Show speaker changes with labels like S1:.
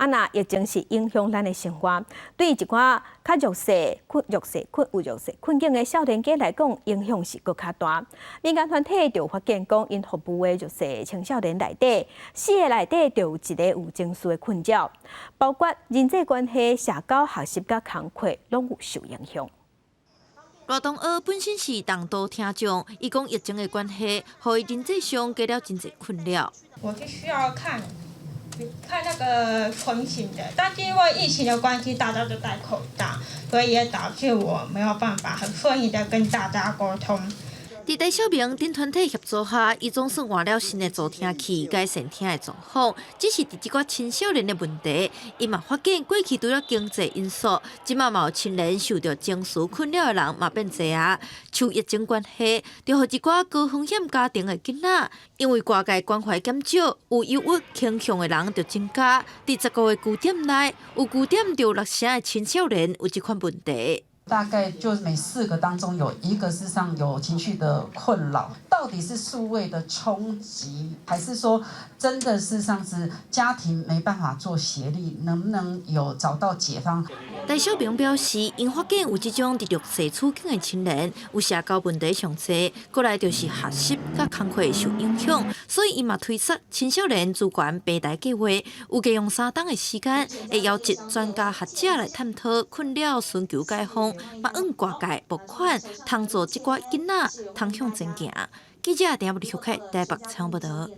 S1: 那疫情是影响咱的生活，对一寡较弱势困境的少年家来讲，影响是搁较大。民间团体就发现讲，因服务的弱势青少年内底，4个内底就有1个有情绪的困扰，包括人际关系、社交、学习甲工课拢有受影响。
S2: 罗东学本身是重度听障，伊讲疫情的关系，互伊人际上加了真侪困扰。
S3: 我必须要看那个通行的，但是因为疫情的关系，大家都戴口罩，所以也导致我没有办法很顺利的跟大家沟通。
S2: 伫戴小明等团体协助下，伊总算换了新的助听器，改善听的状况。只是伫即个青少年的问题，伊嘛发现过去除了经济因素，即马嘛有亲人受到情绪困扰的人嘛变侪啊。像疫情关系，就互一寡高风险家庭的囡仔，因为外界关怀减少，有忧郁倾向的人就增加。伫10个月据点内，有据点就6成的青少年有这款问题。
S4: 大概就每4个当中有1个事实上有情绪的困扰，到底是数位的冲击，还是说真的事实上是家庭没办法做协力，能不能有找到解方？
S2: 戴小平表示，因发现有这种伫弱势处境的青年，有社交问题上侪，过来就是学习甲工课受影响，所以伊嘛推出青少年资源平台计划，有计用3档的时间，会邀集专家学者来探讨困扰，寻求解方。嘛，用外界募款，帮助即寡囡仔通向前行。记者丁不离台北采访报道。